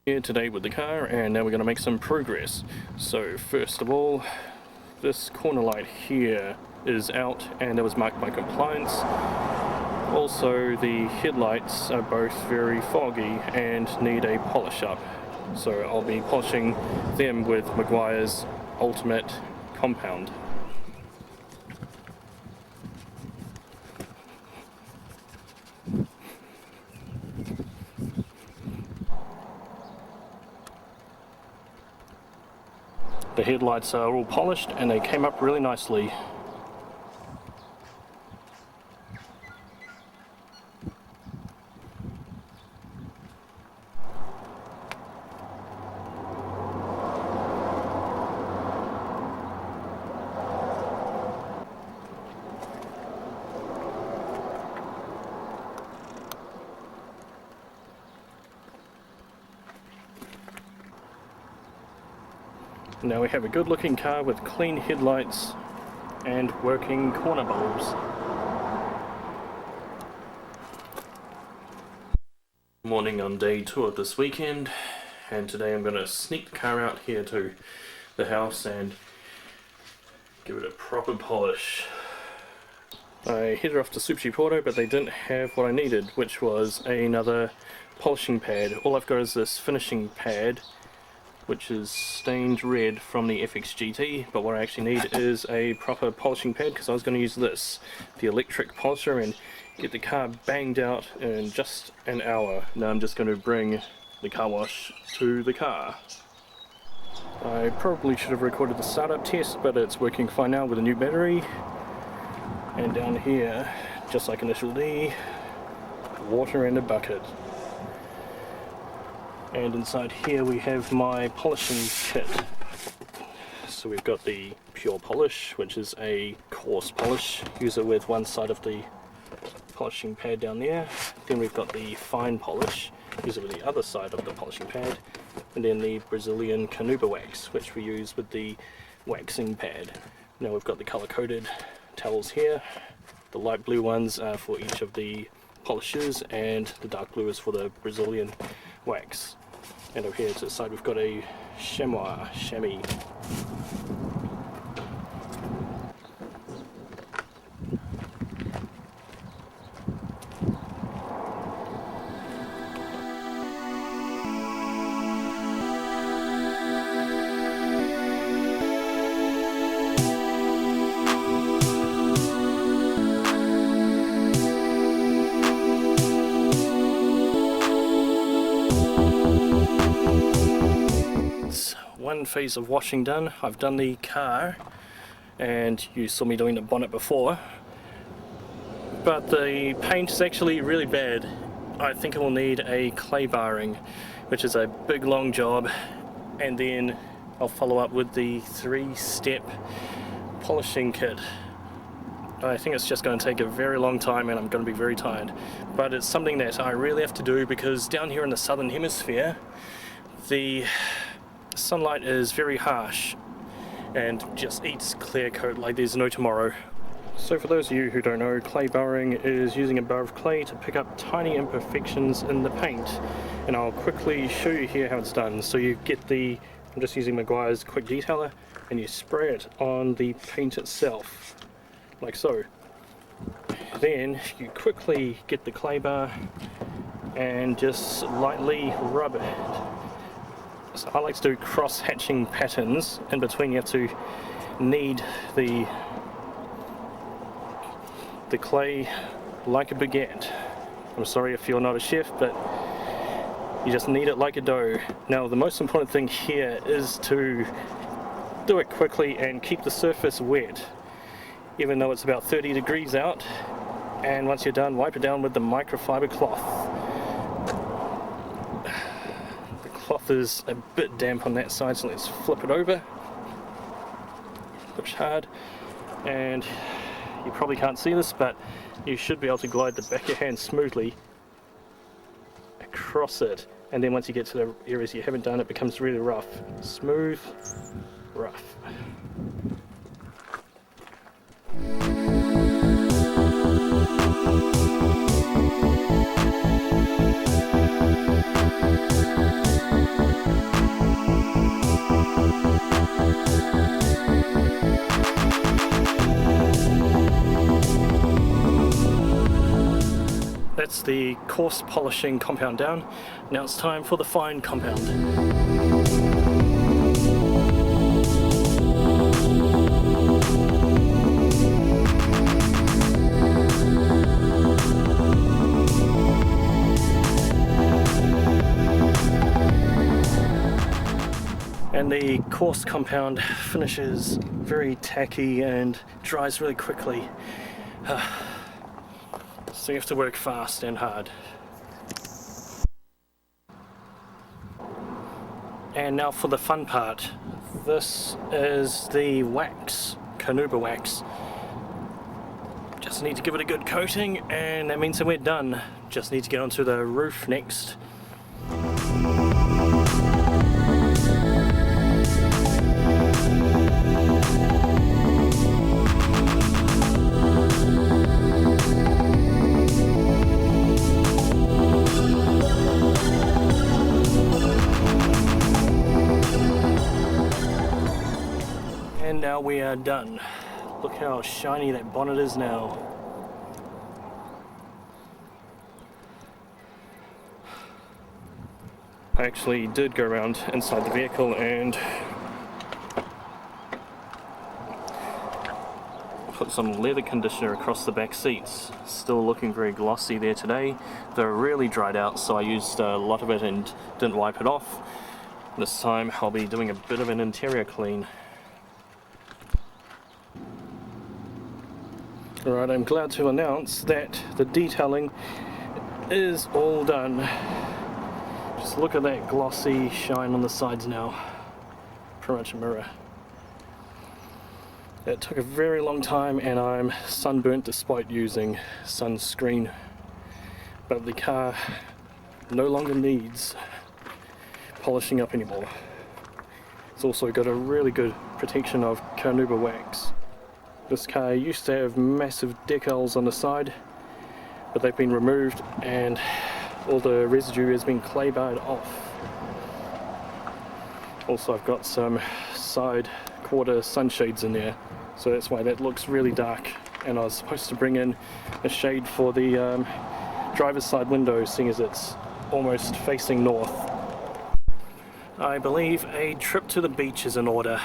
Here today with the car, and now we're going to make some progress. So first of all, this corner light here is out and that was marked by compliance. Also the headlights are both very foggy and need a polish up, so I'll be polishing them with Maguire's Ultimate Compound. The headlights are all polished and they came up really nicely. Now we have a good looking car with clean headlights and working corner bulbs. Morning on day 2 of this weekend, and today I'm going to sneak the car out here to the house and give it a proper polish. I headed off to Super Cheap Auto, but they didn't have what I needed, which was another polishing pad. All I've got is this finishing pad, which is stained red from the FX GT, but what I actually need is a proper polishing pad, because I was going to use this, the electric polisher, and get the car banged out in just an hour. Now I'm just going to bring the car wash to the car. I probably should have recorded the startup test, but it's working fine now with a new battery. And down here, just like Initial D, water and a bucket. And inside here we have my polishing kit. So we've got the pure polish, which is a coarse polish. Use it with one side of the polishing pad down there. Then we've got the fine polish. Use it with the other side of the polishing pad. And then the Brazilian Canuba wax, which we use with the waxing pad. Now we've got the color-coded towels here. The light blue ones are for each of the polishes, and the dark blue is for the Brazilian wax. And over here to the side we've got a chamois. One phase of washing done. I've done the car, and you saw me doing the bonnet before, but the paint is actually really bad. I think it will need a clay barring, which is a big long job, and then I'll follow up with the 3-step polishing kit. I think it's just going to take a very long time and I'm going to be very tired, but it's something that I really have to do, because down here in the southern hemisphere the sunlight is very harsh and just eats clear coat like there's no tomorrow. So for those of you who don't know, clay barring is using a bar of clay to pick up tiny imperfections in the paint, and I'll quickly show you here how it's done. So you get the, I'm just using Maguire's quick detailer, and you spray it on the paint itself like so. Then you quickly get the clay bar and just lightly rub it. So I like to do cross-hatching patterns. In between you have to knead the clay like a baguette. I'm sorry if you're not a chef, but you just knead it like a dough. Now the most important thing here is to do it quickly and keep the surface wet, even though it's about 30 degrees out. And once you're done, wipe it down with the microfiber cloth. Cloth is a bit damp on that side, so let's flip it over, push hard, and you probably can't see this, but you should be able to glide the back of your hand smoothly across it, and then once you get to the areas you haven't done, it becomes really rough. Smooth, rough. that's the coarse polishing compound down. Now it's time for the fine compound. And the coarse compound finishes very tacky and dries really quickly. So you have to work fast and hard. And now for the fun part. This is the wax, carnauba wax. Just need to give it a good coating and that means that we're done. Just need to get onto the roof next. And now we are done. Look how shiny that bonnet is now. I actually did go around inside the vehicle and put some leather conditioner across the back seats. Still looking very glossy there today. They're really dried out, so I used a lot of it and didn't wipe it off. This time I'll be doing a bit of an interior clean. Alright, I'm glad to announce that the detailing is all done. Just look at that glossy shine on the sides now. Pretty much a mirror. It took a very long time and I'm sunburnt despite using sunscreen. But the car no longer needs polishing up anymore. It's also got a really good protection of carnauba wax. This car used to have massive decals on the side, but they've been removed and all the residue has been clay barred off. Also I've got some side quarter sunshades in there, so that's why that looks really dark. And I was supposed to bring in a shade for the driver's side window, seeing as it's almost facing north. I believe a trip to the beach is in order.